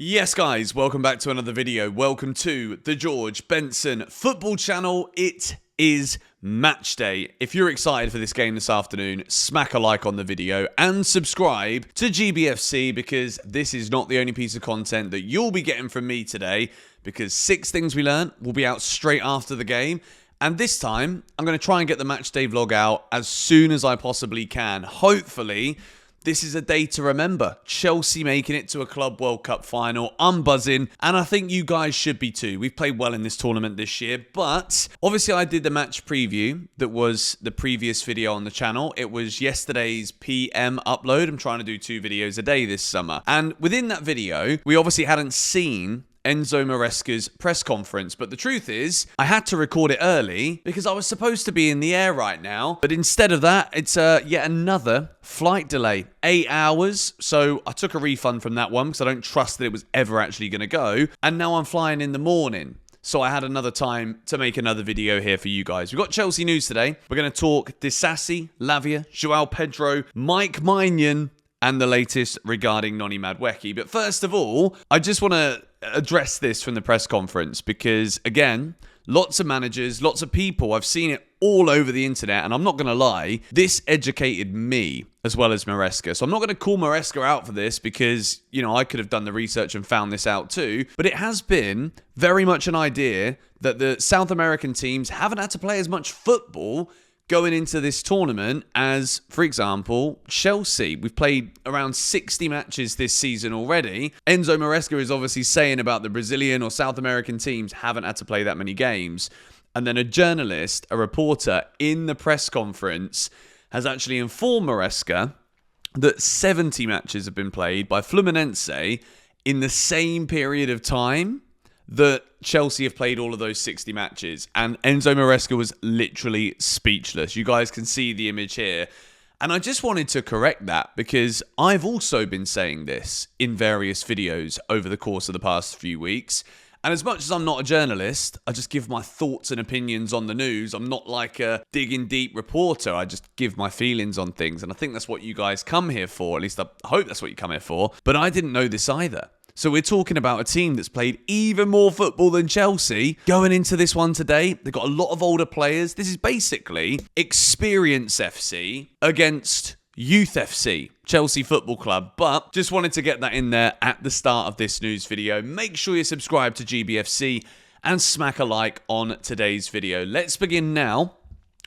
Yes guys, welcome back to another video. Welcome to the George Benson Football Channel. It is match day. If you're excited for this game this afternoon, smack a like on the video and subscribe to GBFC because this is not the only piece of content that you'll be getting from me today, because 6 things we learned will be out straight after the game. And this time, I'm going to try and get the match day vlog out as soon as I possibly can. Hopefully, this is a day to remember. Chelsea making it to a Club World Cup final. I'm buzzing, and I think you guys should be too. We've played well in this tournament this year, but obviously I did the match preview that was the previous video on the channel. It was yesterday's PM upload. I'm trying to do 2 videos a day this summer. And within that video, we obviously hadn't seen Enzo Maresca's press conference, but the truth is I had to record it early because I was supposed to be in the air right now, but instead of that it's yet another flight delay, 8 hours. So I took a refund from that one because I don't trust that it was ever actually going to go, and now I'm flying in the morning. So I had another time to make another video here for you guys. We've got Chelsea news today. We're going to talk Dassasi, Lavia, João Pedro, Mike Maignan, and the latest regarding Noni Madweke. But first of all, I just want to address this from the press conference because, again, lots of managers, lots of people, I've seen it all over the internet, and I'm not going to lie, this educated me as well as Moresca. So I'm not going to call Moresca out for this because, you know, I could have done the research and found this out too. But it has been very much an idea that the South American teams haven't had to play as much football going into this tournament as, for example, Chelsea. We've played around 60 matches this season already. Enzo Maresca is obviously saying about the Brazilian or South American teams haven't had to play that many games. And then a journalist, a reporter in the press conference has actually informed Maresca that 70 matches have been played by Fluminense in the same period of time that Chelsea have played all of those 60 matches. And Enzo Maresca was literally speechless. You guys can see the image here. And I just wanted to correct that because I've also been saying this in various videos over the course of the past few weeks. And as much as I'm not a journalist, I just give my thoughts and opinions on the news. I'm not like a digging deep reporter. I just give my feelings on things. And I think that's what you guys come here for. At least I hope that's what you come here for. But I didn't know this either. So we're talking about a team that's played even more football than Chelsea going into this one today. They've got a lot of older players. This is basically Experience FC against Youth FC, Chelsea Football Club. But just wanted to get that in there at the start of this news video. Make sure you subscribe to GBFC and smack a like on today's video. Let's begin now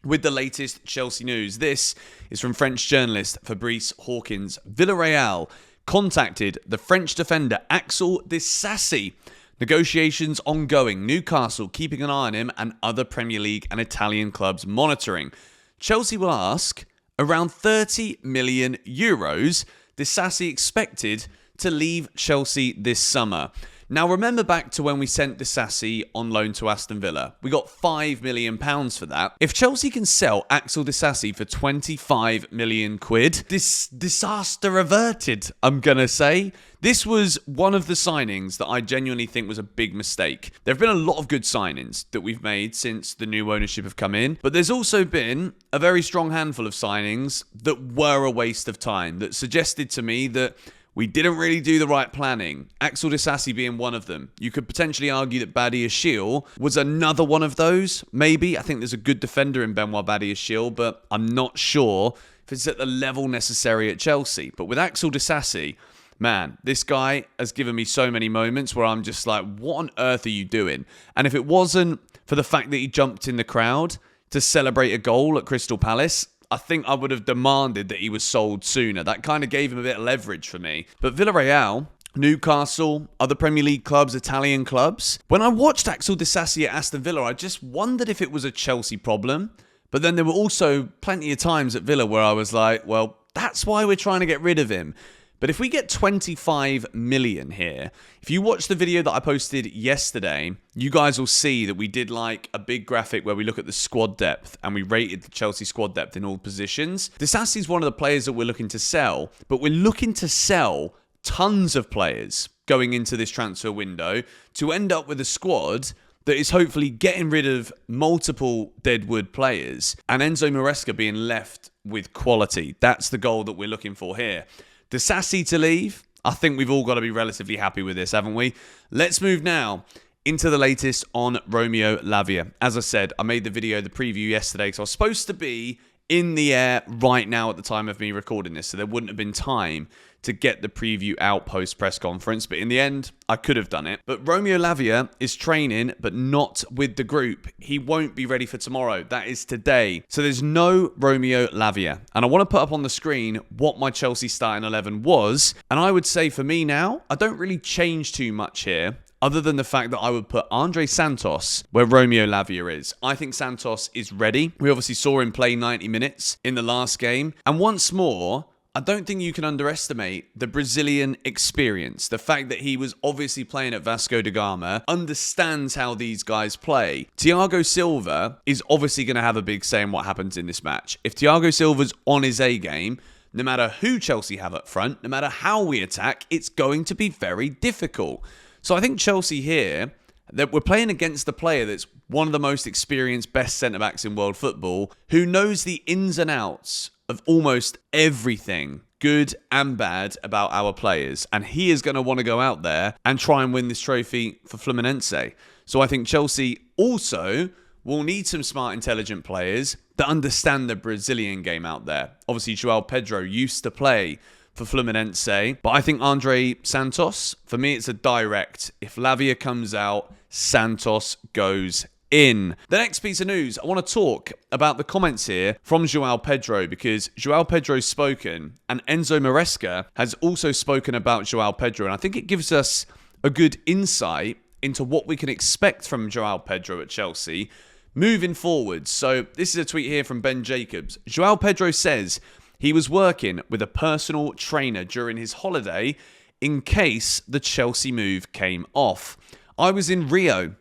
with the latest Chelsea news. This is from French journalist Fabrice Hawkins. Villarreal contacted the French defender Axel Dassasi. Negotiations ongoing. Newcastle keeping an eye on him and other Premier League and Italian clubs monitoring. Chelsea will ask around 30 million euros. Dassasi expected to leave Chelsea this summer. Now remember back to when we sent Dassasi on loan to Aston Villa. We got £5 million for that. If Chelsea can sell Axel Dassasi for 25 million quid, this disaster averted, I'm gonna say. This was one of the signings that I genuinely think was a big mistake. There have been a lot of good signings that we've made since the new ownership have come in, but there's also been a very strong handful of signings that were a waste of time, that suggested to me that we didn't really do the right planning. Axel Dassasi being one of them. You could potentially argue that Badiashile was another one of those. Maybe. I think there's a good defender in Benoit Badiashile, but I'm not sure if it's at the level necessary at Chelsea. But with Axel Dassasi, man, this guy has given me so many moments where I'm just like, what on earth are you doing? And if it wasn't for the fact that he jumped in the crowd to celebrate a goal at Crystal Palace, I think I would have demanded that he was sold sooner. That kind of gave him a bit of leverage for me. But Villarreal, Newcastle, other Premier League clubs, Italian clubs. When I watched Axel Dassasi at Aston Villa, I just wondered if it was a Chelsea problem. But then there were also plenty of times at Villa where I was like, well, that's why we're trying to get rid of him. But if we get 25 million here, if you watch the video that I posted yesterday, you guys will see that we did like a big graphic where we look at the squad depth and we rated the Chelsea squad depth in all positions. Dassasi is one of the players that we're looking to sell, but we're looking to sell tons of players going into this transfer window to end up with a squad that is hopefully getting rid of multiple deadwood players and Enzo Maresca being left with quality. That's the goal that we're looking for here. Dassasi to leave, I think we've all got to be relatively happy with this, haven't we? Let's move now into the latest on Romeo Lavia. As I said, I made the preview yesterday, so I was supposed to be in the air right now at the time of me recording this, so there wouldn't have been time to get the preview out post-press conference, but in the end, I could have done it. But Romeo Lavia is training, but not with the group. He won't be ready for tomorrow. That is today. So there's no Romeo Lavia. And I want to put up on the screen what my Chelsea starting 11 was. And I would say for me now, I don't really change too much here, other than the fact that I would put Andre Santos where Romeo Lavia is. I think Santos is ready. We obviously saw him play 90 minutes in the last game. And once more, I don't think you can underestimate the Brazilian experience. The fact that he was obviously playing at Vasco da Gama, understands how these guys play. Thiago Silva is obviously going to have a big say in what happens in this match. If Thiago Silva's on his A game, no matter who Chelsea have up front, no matter how we attack, it's going to be very difficult. So I think Chelsea here, that we're playing against a player that's one of the most experienced, best centre-backs in world football, who knows the ins and outs of almost everything, good and bad, about our players. And he is going to want to go out there and try and win this trophy for Fluminense. So I think Chelsea also will need some smart, intelligent players that understand the Brazilian game out there. Obviously, João Pedro used to play for Fluminense, but I think Andre Santos, for me, it's a direct. If Lavia comes out, Santos goes in. The next piece of news, I want to talk about the comments here from João Pedro, because João Pedro's spoken and Enzo Maresca has also spoken about João Pedro, and I think it gives us a good insight into what we can expect from João Pedro at Chelsea moving forward. So this is a tweet here from Ben Jacobs. João Pedro says he was working with a personal trainer during his holiday in case the Chelsea move came off. I was in Rio,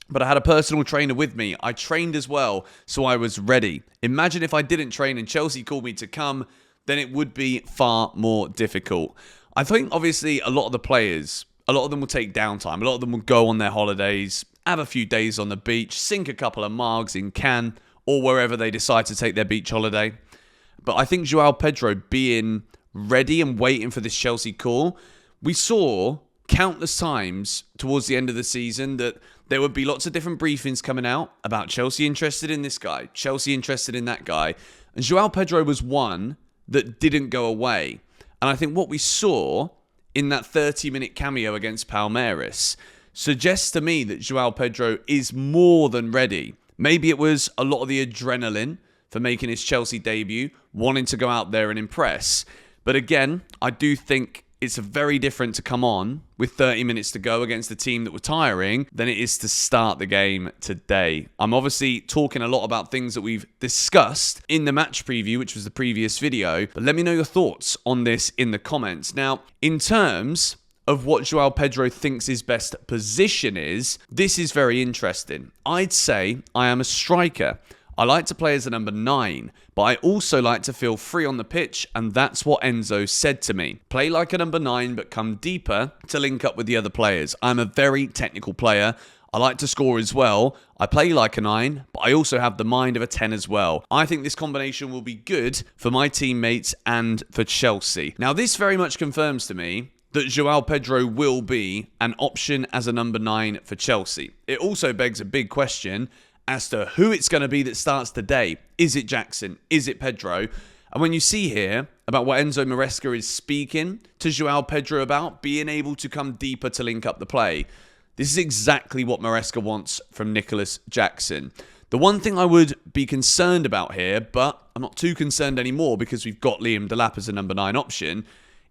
but I had a personal trainer with me. I trained as well, so I was ready. Imagine if I didn't train and Chelsea called me to come, then it would be far more difficult. I think, obviously, a lot of the players, a lot of them will take downtime. A lot of them will go on their holidays, have a few days on the beach, sink a couple of margs in Cannes or wherever they decide to take their beach holiday. But I think João Pedro being ready and waiting for this Chelsea call, we saw countless times towards the end of the season that there would be lots of different briefings coming out about Chelsea interested in this guy, Chelsea interested in that guy. And João Pedro was one that didn't go away. And I think what we saw in that 30-minute cameo against Palmeiras suggests to me that João Pedro is more than ready. Maybe it was a lot of the adrenaline for making his Chelsea debut, wanting to go out there and impress. But again, I do think it's very different to come on with 30 minutes to go against a team that were tiring than it is to start the game today. I'm obviously talking a lot about things that we've discussed in the match preview, which was the previous video, but let me know your thoughts on this in the comments. Now, in terms of what João Pedro thinks his best position is, this is very interesting. I'd say I am a striker. I like to play as a number 9, but I also like to feel free on the pitch, and that's what Enzo said to me. Play like a number 9, but come deeper to link up with the other players. I'm a very technical player. I like to score as well. I play like a 9, but I also have the mind of a 10 as well. I think this combination will be good for my teammates and for Chelsea. Now, this very much confirms to me that João Pedro will be an option as a number 9 for Chelsea. It also begs a big question as to who it's going to be that starts today. Is it Jackson? Is it Pedro? And when you see here about what Enzo Maresca is speaking to João Pedro about, being able to come deeper to link up the play, this is exactly what Maresca wants from Nicholas Jackson. The one thing I would be concerned about here, but I'm not too concerned anymore because we've got Liam Delap as a number 9 option,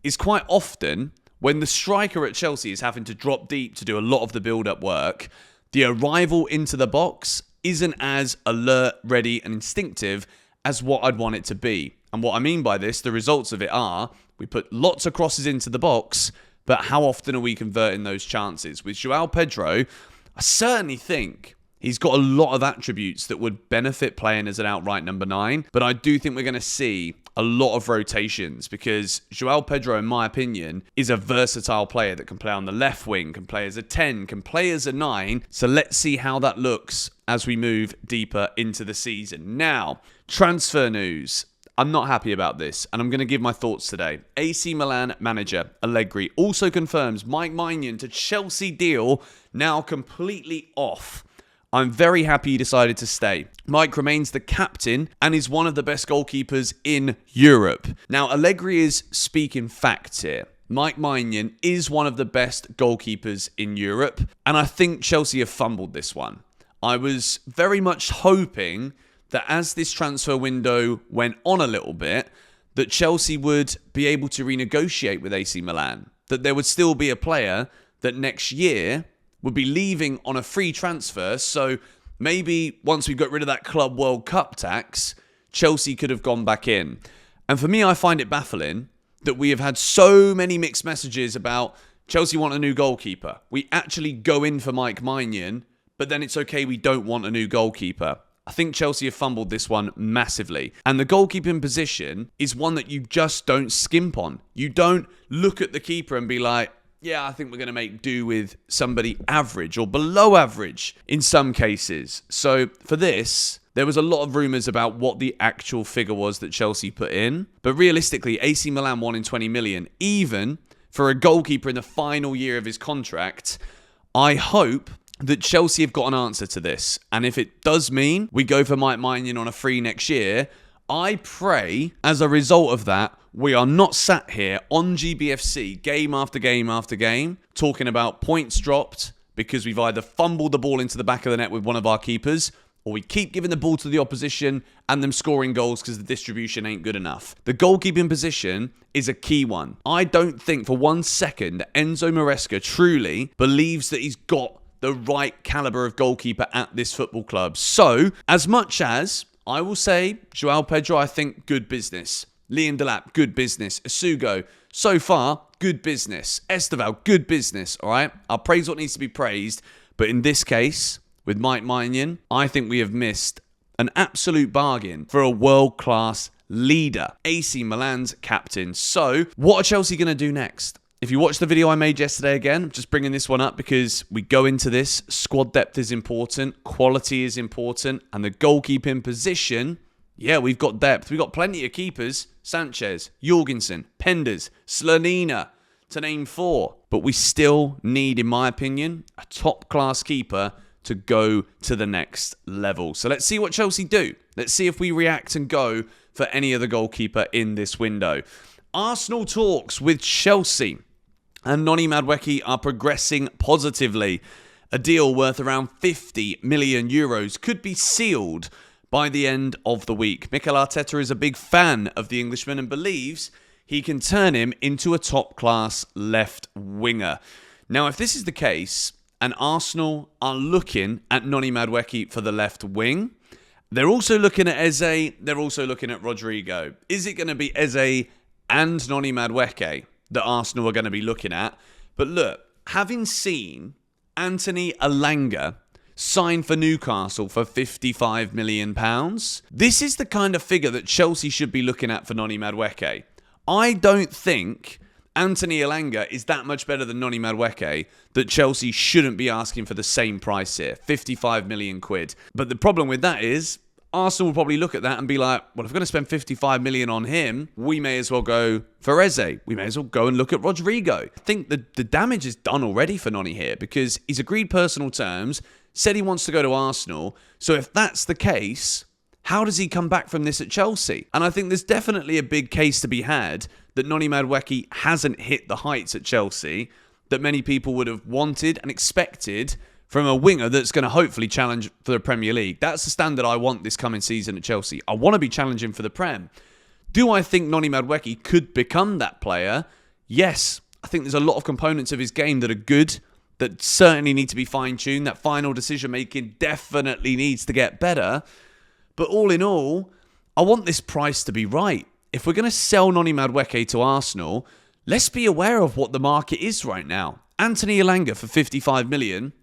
is quite often when the striker at Chelsea is having to drop deep to do a lot of the build-up work, the arrival into the box isn't as alert, ready, and instinctive as what I'd want it to be. And what I mean by this, the results of it are, we put lots of crosses into the box, but how often are we converting those chances? With João Pedro, I certainly think he's got a lot of attributes that would benefit playing as an outright number 9, but I do think we're going to see a lot of rotations because João Pedro, in my opinion, is a versatile player that can play on the left wing, can play as a 10, can play as a 9. So let's see how that looks as we move deeper into the season. Now, transfer news. I'm not happy about this, and I'm going to give my thoughts today. AC Milan manager Allegri also confirms Mike Maignan to Chelsea deal now completely off. I'm very happy he decided to stay. Mike remains the captain and is one of the best goalkeepers in Europe. Now, Allegri is speaking facts here. Mike Maignan is one of the best goalkeepers in Europe, and I think Chelsea have fumbled this one. I was very much hoping that as this transfer window went on a little bit, that Chelsea would be able to renegotiate with AC Milan, that there would still be a player that next year would be leaving on a free transfer, so maybe once we got rid of that Club World Cup tax, Chelsea could have gone back in. And for me, I find it baffling that we have had so many mixed messages about Chelsea want a new goalkeeper. We actually go in for Mike Maignan, but then it's okay, we don't want a new goalkeeper. I think Chelsea have fumbled this one massively. And the goalkeeping position is one that you just don't skimp on. You don't look at the keeper and be like, yeah, I think we're going to make do with somebody average or below average in some cases. So for this, there was a lot of rumours about what the actual figure was that Chelsea put in. But realistically, AC Milan wanting 20 million, even for a goalkeeper in the final year of his contract. I hope that Chelsea have got an answer to this. And if it does mean we go for Mike Maignan on a free next year, I pray as a result of that, we are not sat here on GBFC game after game after game talking about points dropped because we've either fumbled the ball into the back of the net with one of our keepers, or we keep giving the ball to the opposition and them scoring goals because the distribution ain't good enough. The goalkeeping position is a key one. I don't think for 1 second that Enzo Maresca truly believes that he's got the right caliber of goalkeeper at this football club. So, as much as I will say, João Pedro, I think, good business. Liam Delap, good business. Asugo, so far, good business. Esteval, good business, all right? I'll praise what needs to be praised. But in this case, with Mike Maignan, I think we have missed an absolute bargain for a world-class leader. AC Milan's captain. So, what are Chelsea going to do next? If you watched the video I made yesterday again, I'm just bringing this one up because we go into this. Squad depth is important. Quality is important. And the goalkeeping position, yeah, we've got depth. We've got plenty of keepers. Sanchez, Jorgensen, Penders, Slonina, to name 4. But we still need, in my opinion, a top-class keeper to go to the next level. So let's see what Chelsea do. Let's see if we react and go for any other goalkeeper in this window. Arsenal talks with Chelsea and Noni Madweke are progressing positively. A deal worth around 50 million euros could be sealed by the end of the week. Mikel Arteta is a big fan of the Englishman and believes he can turn him into a top-class left winger. Now, if this is the case, and Arsenal are looking at Noni Madweke for the left wing, they're also looking at Eze, they're also looking at Rodrigo. Is it going to be Eze and Noni Madweke that Arsenal are going to be looking at? But look, having seen Anthony Elanga sign for Newcastle for £55 million, this is the kind of figure that Chelsea should be looking at for Noni Madweke. I don't think Anthony Elanga is that much better than Noni Madweke that Chelsea shouldn't be asking for the same price here, 55 million quid. But the problem with that is Arsenal will probably look at that and be like, well, if we're going to spend 55 million on him, we may as well go for Eze. We may as well go and look at Rodrigo. I think the damage is done already for Noni here because he's agreed personal terms, said he wants to go to Arsenal. So if that's the case, how does he come back from this at Chelsea? And I think there's definitely a big case to be had that Noni Madweke hasn't hit the heights at Chelsea that many people would have wanted and expected from a winger that's going to hopefully challenge for the Premier League. That's the standard I want this coming season at Chelsea. I want to be challenging for the Prem. Do I think Noni Madweke could become that player? Yes. I think there's a lot of components of his game that are good, that certainly need to be fine-tuned. That final decision-making definitely needs to get better. But all in all, I want this price to be right. If we're going to sell Noni Madweke to Arsenal, let's be aware of what the market is right now. Anthony Elanga for 55 million.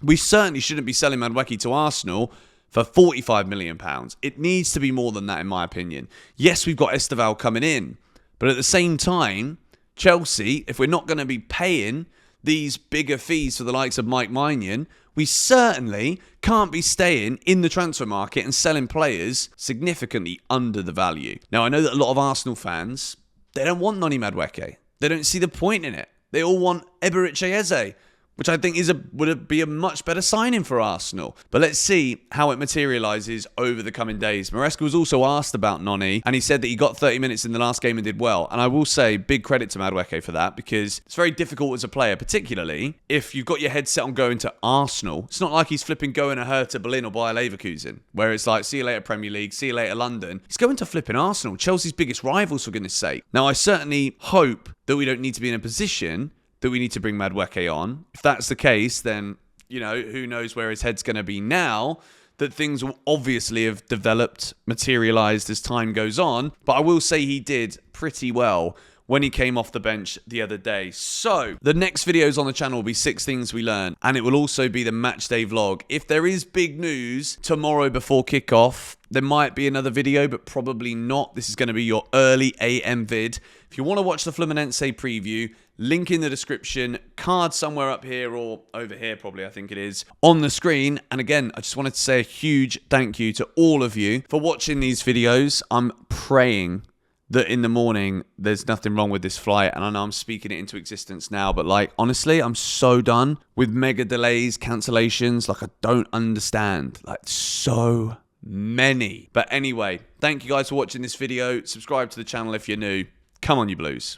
We certainly shouldn't be selling Madweke to Arsenal for £45 million. It needs to be more than that, in my opinion. Yes, we've got Esteval coming in. But at the same time, Chelsea, if we're not going to be paying these bigger fees for the likes of Mike Maignan, we certainly can't be staying in the transfer market and selling players significantly under the value. Now, I know that a lot of Arsenal fans, they don't want Noni Madweke. They don't see the point in it. They all want Eberechi Eze, which I think would be a much better signing for Arsenal. But let's see how it materialises over the coming days. Moresca was also asked about Noni, and he said that he got 30 minutes in the last game and did well. And I will say big credit to Madweke for that, because it's very difficult as a player, particularly if you've got your head set on going to Arsenal. It's not like he's flipping going to Hertha Berlin or Bayer Leverkusen, where it's like, see you later Premier League, see you later London. He's going to flipping Arsenal, Chelsea's biggest rivals, for goodness sake. Now, I certainly hope that we don't need to be in a position that we need to bring Madweke on. If that's the case, then, you know, who knows where his head's going to be now, that things will obviously have developed, materialised as time goes on. But I will say he did pretty well when he came off the bench the other day. So, the next videos on the channel will be 6 things we learned, and it will also be the matchday vlog. If there is big news tomorrow before kickoff, there might be another video, but probably not. This is going to be your early AM vid. If you want to watch the Fluminense preview, link in the description, card somewhere up here or over here probably, I think it is, on the screen. And again, I just wanted to say a huge thank you to all of you for watching these videos. I'm praying that in the morning there's nothing wrong with this flight, and I know I'm speaking it into existence now, but like, honestly, I'm so done with mega delays, cancellations. Like, I don't understand, like, so many. But anyway, thank you guys for watching this video. Subscribe to the channel if you're new. Come on, you Blues.